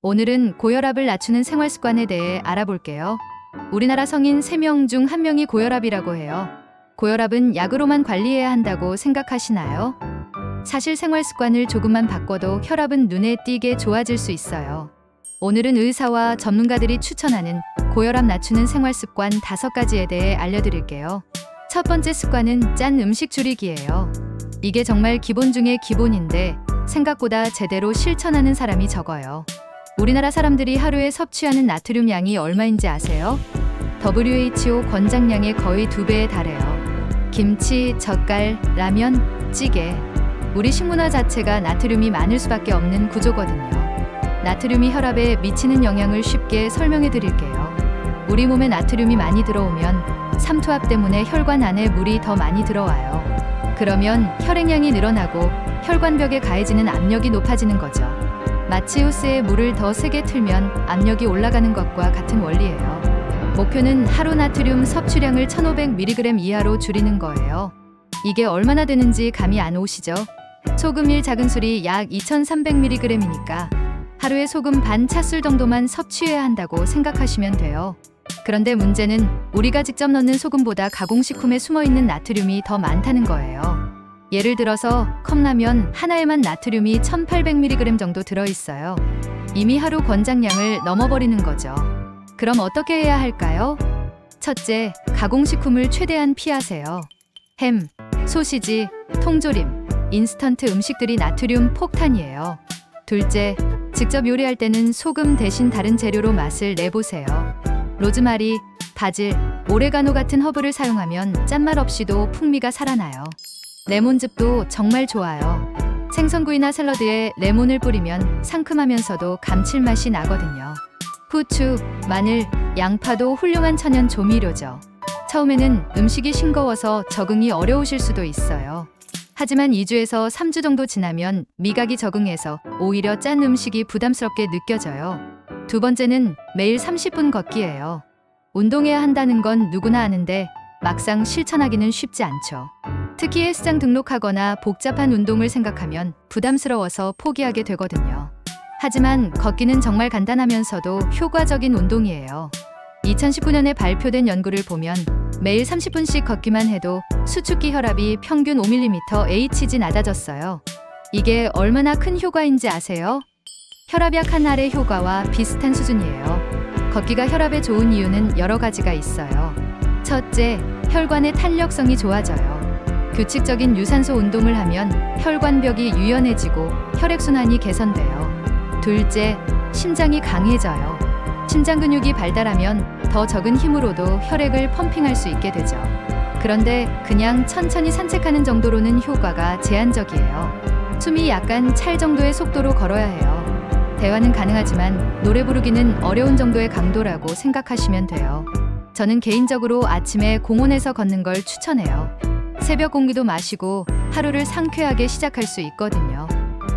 오늘은 고혈압을 낮추는 생활 습관에 대해 알아볼게요. 우리나라 성인 3명 중 1명이 고혈압이라고 해요. 고혈압은 약으로만 관리해야 한다고 생각하시나요? 사실 생활 습관을 조금만 바꿔도 혈압은 눈에 띄게 좋아질 수 있어요. 오늘은 의사와 전문가들이 추천하는 고혈압 낮추는 생활 습관 5가지에 대해 알려드릴게요. 첫 번째 습관은 짠 음식 줄이기예요. 이게 정말 기본 중에 기본인데 생각보다 제대로 실천하는 사람이 적어요. 우리나라 사람들이 하루에 섭취하는 나트륨 양이 얼마인지 아세요? WHO 권장량의 거의 2배에 달해요. 김치, 젓갈, 라면, 찌개. 우리 식문화 자체가 나트륨이 많을 수밖에 없는 구조거든요. 나트륨이 혈압에 미치는 영향을 쉽게 설명해 드릴게요. 우리 몸에 나트륨이 많이 들어오면 삼투압 때문에 혈관 안에 물이 더 많이 들어와요. 그러면 혈액량이 늘어나고 혈관벽에 가해지는 압력이 높아지는 거죠. 마치 호스에 물을 더 세게 틀면 압력이 올라가는 것과 같은 원리예요. 목표는 하루 나트륨 섭취량을 1500mg 이하로 줄이는 거예요. 이게 얼마나 되는지 감이 안 오시죠? 소금 1작은술이 약 2300mg이니까 하루에 소금 반 차술 정도만 섭취해야 한다고 생각하시면 돼요. 그런데 문제는 우리가 직접 넣는 소금보다 가공식품에 숨어있는 나트륨이 더 많다는 거예요. 예를 들어서 컵라면 하나에만 나트륨이 1800mg 정도 들어있어요. 이미 하루 권장량을 넘어버리는 거죠. 그럼 어떻게 해야 할까요? 첫째, 가공식품을 최대한 피하세요. 햄, 소시지, 통조림, 인스턴트 음식들이 나트륨 폭탄이에요. 둘째, 직접 요리할 때는 소금 대신 다른 재료로 맛을 내보세요. 로즈마리, 바질, 오레가노 같은 허브를 사용하면 짠맛 없이도 풍미가 살아나요. 레몬즙도 정말 좋아요. 생선구이나 샐러드에 레몬을 뿌리면 상큼하면서도 감칠맛이 나거든요. 후추, 마늘, 양파도 훌륭한 천연 조미료죠. 처음에는 음식이 싱거워서 적응이 어려우실 수도 있어요. 하지만 2주에서 3주 정도 지나면 미각이 적응해서 오히려 짠 음식이 부담스럽게 느껴져요. 두 번째는 매일 30분 걷기예요. 운동해야 한다는 건 누구나 아는데 막상 실천하기는 쉽지 않죠. 특히 헬스장 등록하거나 복잡한 운동을 생각하면 부담스러워서 포기하게 되거든요. 하지만 걷기는 정말 간단하면서도 효과적인 운동이에요. 2019년에 발표된 연구를 보면 매일 30분씩 걷기만 해도 수축기 혈압이 평균 5mmHg 낮아졌어요. 이게 얼마나 큰 효과인지 아세요? 혈압약 한 알의 효과와 비슷한 수준이에요. 걷기가 혈압에 좋은 이유는 여러 가지가 있어요. 첫째, 혈관의 탄력성이 좋아져요. 규칙적인 유산소 운동을 하면 혈관벽이 유연해지고 혈액순환이 개선돼요. 둘째, 심장이 강해져요. 심장 근육이 발달하면 더 적은 힘으로도 혈액을 펌핑할 수 있게 되죠. 그런데 그냥 천천히 산책하는 정도로는 효과가 제한적이에요. 숨이 약간 찰 정도의 속도로 걸어야 해요. 대화는 가능하지만 노래 부르기는 어려운 정도의 강도라고 생각하시면 돼요. 저는 개인적으로 아침에 공원에서 걷는 걸 추천해요. 새벽 공기도 마시고 하루를 상쾌하게 시작할 수 있거든요.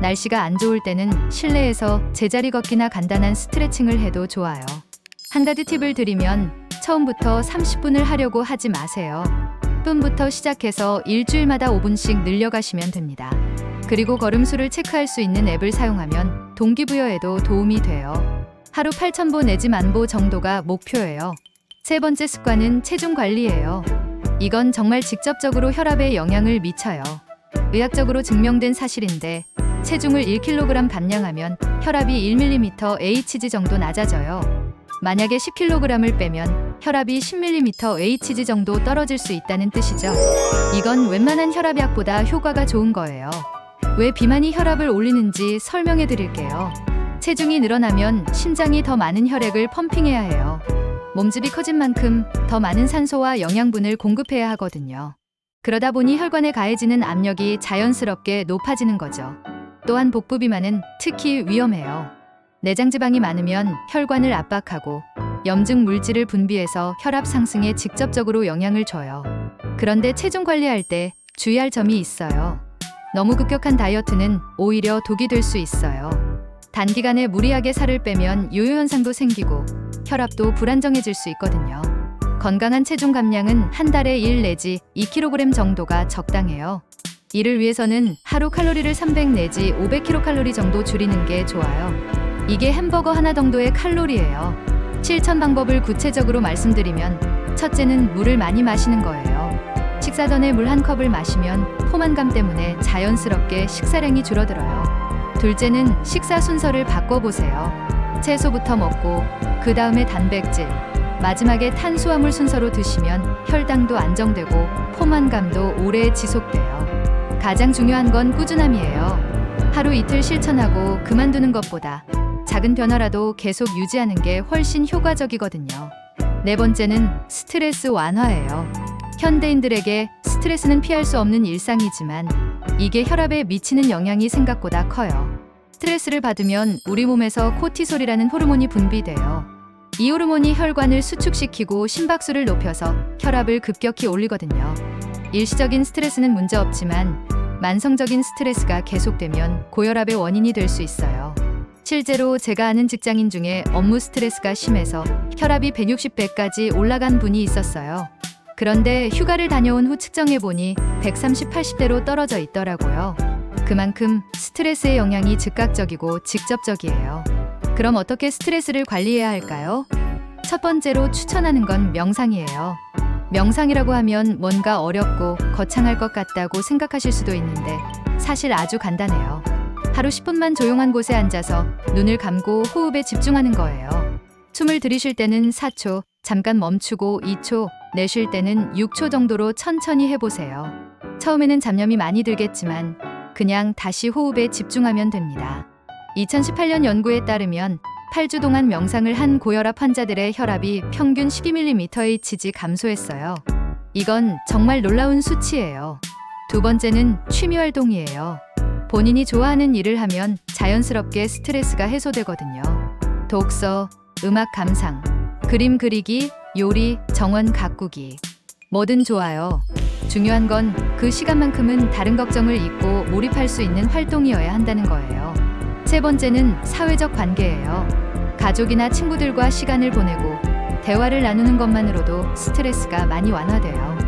날씨가 안 좋을 때는 실내에서 제자리 걷기나 간단한 스트레칭을 해도 좋아요. 한 가지 팁을 드리면 처음부터 30분을 하려고 하지 마세요. 분부터 시작해서 일주일마다 5분씩 늘려가시면 됩니다. 그리고 걸음수를 체크할 수 있는 앱을 사용하면 동기부여에도 도움이 돼요. 하루 8,000보 내지 10,000보 정도가 목표예요. 세 번째 습관은 체중 관리예요. 이건 정말 직접적으로 혈압에 영향을 미쳐요. 의학적으로 증명된 사실인데 체중을 1kg 감량하면 혈압이 1mmHg 정도 낮아져요. 만약에 10kg을 빼면 혈압이 10mmHg 정도 떨어질 수 있다는 뜻이죠. 이건 웬만한 혈압약보다 효과가 좋은 거예요. 왜 비만이 혈압을 올리는지 설명해 드릴게요. 체중이 늘어나면 심장이 더 많은 혈액을 펌핑해야 해요. 몸집이 커진 만큼 더 많은 산소와 영양분을 공급해야 하거든요. 그러다 보니 혈관에 가해지는 압력이 자연스럽게 높아지는 거죠. 또한 복부 비만은 특히 위험해요. 내장지방이 많으면 혈관을 압박하고 염증 물질을 분비해서 혈압 상승에 직접적으로 영향을 줘요. 그런데 체중 관리할 때 주의할 점이 있어요. 너무 급격한 다이어트는 오히려 독이 될 수 있어요. 단기간에 무리하게 살을 빼면 요요 현상도 생기고 혈압도 불안정해질 수 있거든요. 건강한 체중 감량은 한 달에 1 내지 2kg 정도가 적당해요. 이를 위해서는 하루 칼로리를 300 내지 500kcal 정도 줄이는 게 좋아요. 이게 햄버거 하나 정도의 칼로리예요. 실천 방법을 구체적으로 말씀드리면 첫째는 물을 많이 마시는 거예요. 식사 전에 물 한 컵을 마시면 포만감 때문에 자연스럽게 식사량이 줄어들어요. 둘째는 식사 순서를 바꿔보세요. 채소부터 먹고 그 다음에 단백질, 마지막에 탄수화물 순서로 드시면 혈당도 안정되고 포만감도 오래 지속돼요. 가장 중요한 건 꾸준함이에요. 하루 이틀 실천하고 그만두는 것보다 작은 변화라도 계속 유지하는 게 훨씬 효과적이거든요. 네 번째는 스트레스 완화예요. 현대인들에게 스트레스는 피할 수 없는 일상이지만 이게 혈압에 미치는 영향이 생각보다 커요. 스트레스를 받으면 우리 몸에서 코티솔이라는 호르몬이 분비돼요. 이 호르몬이 혈관을 수축시키고 심박수를 높여서 혈압을 급격히 올리거든요. 일시적인 스트레스는 문제없지만 만성적인 스트레스가 계속되면 고혈압의 원인이 될 수 있어요. 실제로 제가 아는 직장인 중에 업무 스트레스가 심해서 혈압이 160배까지 올라간 분이 있었어요. 그런데 휴가를 다녀온 후 측정해보니 130, 80대로 떨어져 있더라고요. 그만큼 스트레스의 영향이 즉각적이고 직접적이에요. 그럼 어떻게 스트레스를 관리해야 할까요? 첫 번째로 추천하는 건 명상이에요. 명상이라고 하면 뭔가 어렵고 거창할 것 같다고 생각하실 수도 있는데 사실 아주 간단해요. 하루 10분만 조용한 곳에 앉아서 눈을 감고 호흡에 집중하는 거예요. 숨을 들이쉴 때는 4초, 잠깐 멈추고 2초, 내쉴 때는 6초 정도로 천천히 해보세요. 처음에는 잡념이 많이 들겠지만 그냥 다시 호흡에 집중하면 됩니다. 2018년 연구에 따르면 8주 동안 명상을 한 고혈압 환자들의 혈압이 평균 12mmHg 감소했어요. 이건 정말 놀라운 수치예요. 두 번째는 취미활동이에요. 본인이 좋아하는 일을 하면 자연스럽게 스트레스가 해소되거든요. 독서, 음악 감상, 그림 그리기, 요리, 정원 가꾸기. 뭐든 좋아요. 중요한 건 그 시간만큼은 다른 걱정을 잊고 몰입할 수 있는 활동이어야 한다는 거예요. 세 번째는 사회적 관계예요. 가족이나 친구들과 시간을 보내고 대화를 나누는 것만으로도 스트레스가 많이 완화돼요.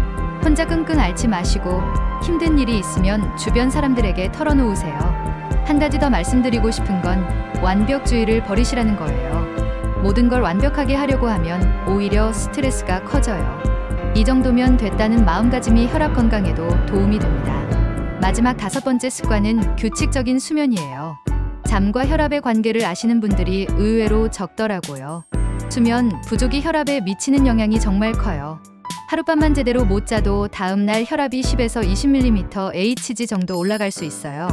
혼자 끙끙 앓지 마시고 힘든 일이 있으면 주변 사람들에게 털어놓으세요. 한 가지 더 말씀드리고 싶은 건 완벽주의를 버리시라는 거예요. 모든 걸 완벽하게 하려고 하면 오히려 스트레스가 커져요. 이 정도면 됐다는 마음가짐이 혈압 건강에도 도움이 됩니다. 마지막 다섯 번째 습관은 규칙적인 수면이에요. 잠과 혈압의 관계를 아시는 분들이 의외로 적더라고요. 수면 부족이 혈압에 미치는 영향이 정말 커요. 하룻밤만 제대로 못 자도 다음날 혈압이 10에서 20mmHg 정도 올라갈 수 있어요.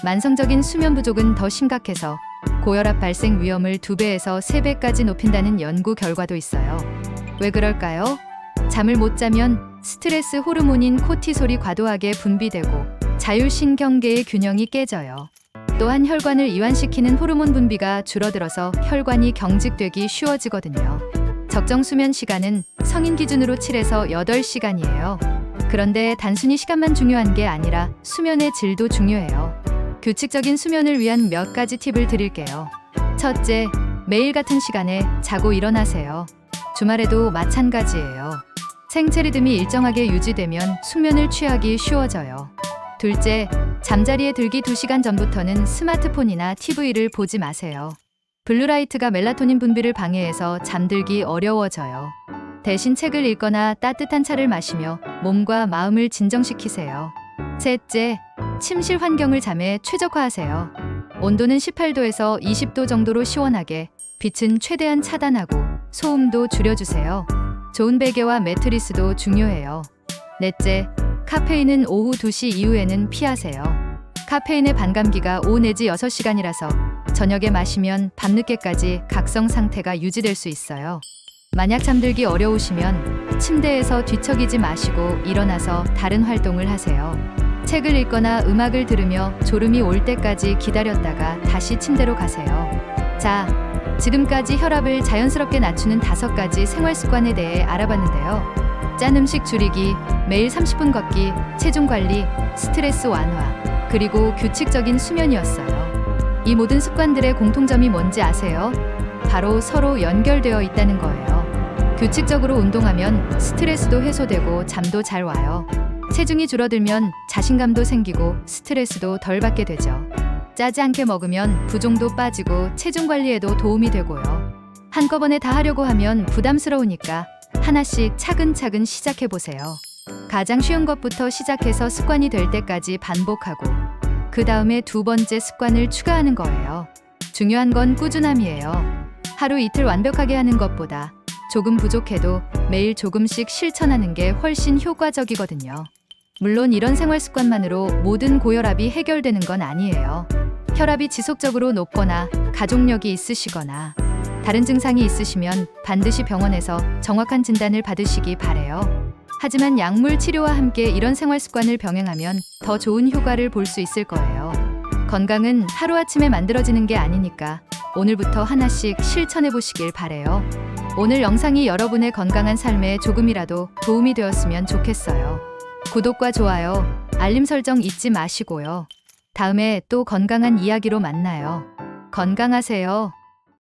만성적인 수면 부족은 더 심각해서 고혈압 발생 위험을 2배에서 3배까지 높인다는 연구 결과도 있어요. 왜 그럴까요? 잠을 못 자면 스트레스 호르몬인 코티솔이 과도하게 분비되고 자율신경계의 균형이 깨져요. 또한 혈관을 이완시키는 호르몬 분비가 줄어들어서 혈관이 경직되기 쉬워지거든요. 적정 수면 시간은 성인 기준으로 7에서 8시간이에요. 그런데 단순히 시간만 중요한 게 아니라 수면의 질도 중요해요. 규칙적인 수면을 위한 몇 가지 팁을 드릴게요. 첫째, 매일 같은 시간에 자고 일어나세요. 주말에도 마찬가지예요. 생체 리듬이 일정하게 유지되면 숙면을 취하기 쉬워져요. 둘째, 잠자리에 들기 2시간 전부터는 스마트폰이나 TV를 보지 마세요. 블루라이트가 멜라토닌 분비를 방해해서 잠들기 어려워져요. 대신 책을 읽거나 따뜻한 차를 마시며 몸과 마음을 진정시키세요. 셋째, 침실 환경을 잠에 최적화하세요. 온도는 18도에서 20도 정도로 시원하게, 빛은 최대한 차단하고 소음도 줄여주세요. 좋은 베개와 매트리스도 중요해요. 넷째, 카페인은 오후 2시 이후에는 피하세요. 카페인의 반감기가 5 내지 6시간이라서 저녁에 마시면 밤늦게까지 각성 상태가 유지될 수 있어요. 만약 잠들기 어려우시면 침대에서 뒤척이지 마시고 일어나서 다른 활동을 하세요. 책을 읽거나 음악을 들으며 졸음이 올 때까지 기다렸다가 다시 침대로 가세요. 자, 지금까지 혈압을 자연스럽게 낮추는 5가지 생활 습관에 대해 알아봤는데요. 짠 음식 줄이기, 매일 30분 걷기, 체중 관리, 스트레스 완화, 그리고 규칙적인 수면이었어요. 이 모든 습관들의 공통점이 뭔지 아세요? 바로 서로 연결되어 있다는 거예요. 규칙적으로 운동하면 스트레스도 해소되고 잠도 잘 와요. 체중이 줄어들면 자신감도 생기고 스트레스도 덜 받게 되죠. 짜지 않게 먹으면 부종도 빠지고 체중 관리에도 도움이 되고요. 한꺼번에 다 하려고 하면 부담스러우니까 하나씩 차근차근 시작해 보세요. 가장 쉬운 것부터 시작해서 습관이 될 때까지 반복하고 그 다음에 두 번째 습관을 추가하는 거예요. 중요한 건 꾸준함이에요. 하루 이틀 완벽하게 하는 것보다 조금 부족해도 매일 조금씩 실천하는 게 훨씬 효과적이거든요. 물론 이런 생활 습관만으로 모든 고혈압이 해결되는 건 아니에요. 혈압이 지속적으로 높거나 가족력이 있으시거나 다른 증상이 있으시면 반드시 병원에서 정확한 진단을 받으시기 바래요. 하지만 약물 치료와 함께 이런 생활 습관을 병행하면 더 좋은 효과를 볼 수 있을 거예요. 건강은 하루아침에 만들어지는 게 아니니까 오늘부터 하나씩 실천해 보시길 바래요. 오늘 영상이 여러분의 건강한 삶에 조금이라도 도움이 되었으면 좋겠어요. 구독과 좋아요, 알림 설정 잊지 마시고요. 다음에 또 건강한 이야기로 만나요. 건강하세요.